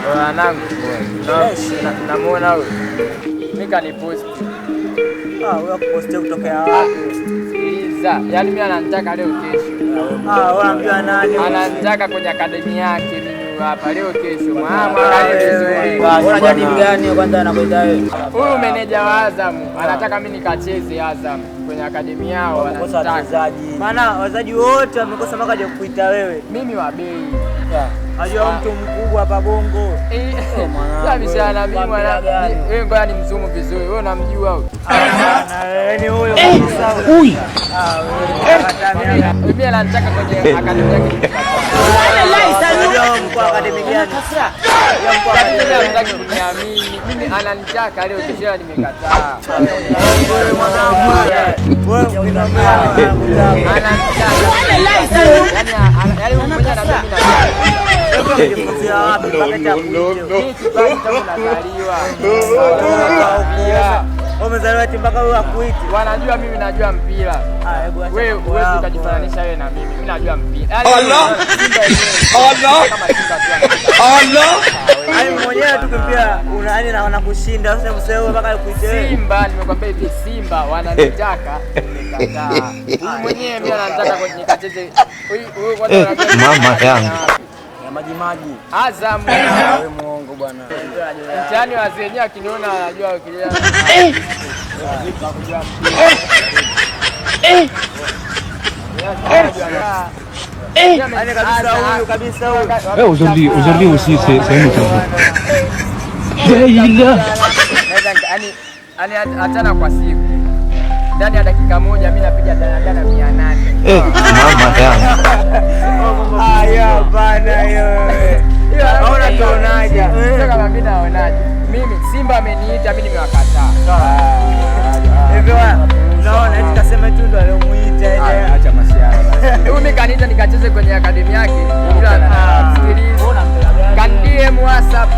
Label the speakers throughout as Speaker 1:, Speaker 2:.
Speaker 1: Wanangu. Namuona wewe. Mimi kanipost.
Speaker 2: Wewe kupostia kutokea wapi?
Speaker 1: Sikiliza. Yaani mimi ananitaka leo kesho.
Speaker 2: Wewe unamjua nani?
Speaker 1: Ananitaka kwenye akademi yake mimi hapa leo kesho. Mama vizuri.
Speaker 2: Unajua timu gani kwanza anakuita wewe?
Speaker 1: Huyu meneja wa Azam anataka mimi nikacheze Azam kwenye akademi yao
Speaker 2: wanakosa wachezaji. Maana wachezaji wote wamekosa mpaka je kuita wewe.
Speaker 1: Mimi wa bei.
Speaker 2: Unajua mtu mkubwa hapa Bongo.
Speaker 1: Sasa mishana mimi mwana wewe ngoja nimzumu vizuri. Wewe unamjua huyo?
Speaker 2: Yaani huyo kabisa.
Speaker 1: Mimi anataka kwenye akademi yake.
Speaker 2: Mkuu akademi gani?
Speaker 1: Anataka kuniamini. Mimi ananitaka leo kesho nimekataa.
Speaker 2: Umezaliwa mpaka wewe akuiti.
Speaker 1: Wanajua mimi najua mpira. Wewe huwezi ukajifananisha wewe na mimi. Mimi najua mpira.
Speaker 2: Yaani mwenyewe tukimpia unaani na wanakushinda sasa mseo mpaka akuite.
Speaker 1: Simba nimekwambia hivi Simba wananitaka nimekataa. Mwenyewe mimi anataka nikacheze. Huyu kwanza
Speaker 3: mama yangu.
Speaker 2: Maji.
Speaker 1: Azam.
Speaker 2: Wewe muongo bwana.
Speaker 1: Mtani wazee wenyewe akiniona anajua ukilea.
Speaker 3: Aujourd'hui aussi c'est une chose.
Speaker 1: Achana kwa siku. Ndani ya dakika moja mimi napiga dana 800.
Speaker 3: Mama yangu.
Speaker 2: Haya bana wewe.
Speaker 1: Haona tuonaje? Sasa kama mimi naonaje? Mimi Simba ameniita mimi nimewakataa.
Speaker 2: Hivyo unaona eti kasema tu ndo aliyomuita ile.
Speaker 1: Acha masiara basi. Huyu mimi kaniita nikacheze kwenye akademi yake. Ila sikiliza. Kandie WhatsApp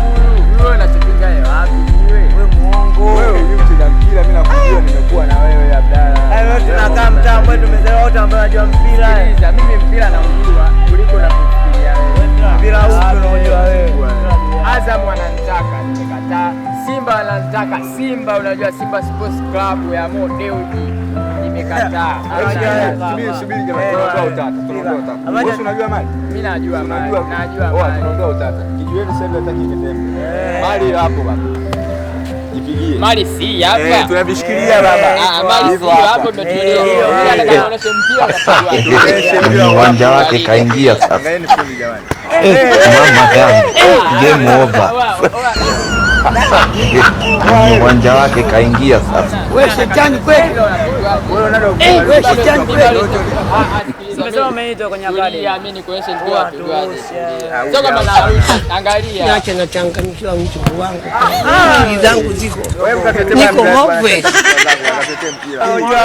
Speaker 1: wewe unachopinga wapi wewe?
Speaker 2: Wewe muongo.
Speaker 1: Wewe ni mtu na mpira mimi nakujua nimekuwa na wewe Abdalla.
Speaker 2: Wewe tunakaa mtaa mbona tumezaliwa wote ambao wanajua mpira.
Speaker 1: Sikiliza mimi mpira naujua kuliko unafikiria wewe.
Speaker 2: Mpira huu unajua wewe.
Speaker 1: Azam wananitaka nimekataa. Simba wananitaka. Simba unajua Simba Sports Club ya Mo Dewji nimekataa.
Speaker 4: Subiri jamani, tunaondoa utata. Wewe unajua mali?
Speaker 1: Mimi najua mali. Najua mali.
Speaker 4: Tunaondoa utata. Kijiweni sasa hivi hataki kitembe. Mali hapo baba. Jipigie.
Speaker 1: Mali si hapa.
Speaker 4: Tunavishikilia baba.
Speaker 1: Mali si hapo umetulia. Unataka kuonesha mpira
Speaker 3: uwanja wake kaingia sasa.
Speaker 4: Angaeni fundi jamani.
Speaker 3: Mama yangu. Game over. Uwanja wake kaingia sasa.
Speaker 2: Wewe shetani kweli. Wewe shetani kweli. Umesema umeitwa kwenye akademi.
Speaker 1: Mimi kuonesha mpira wapigaje. Sio kama angalia.
Speaker 5: Niache na changamsha mchukuu wangu. Akili zangu ziko.
Speaker 4: Niko
Speaker 5: ng'ombe.
Speaker 4: Unajua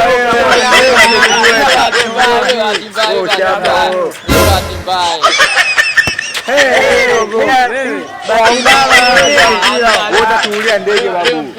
Speaker 4: utatuulia ndege babu.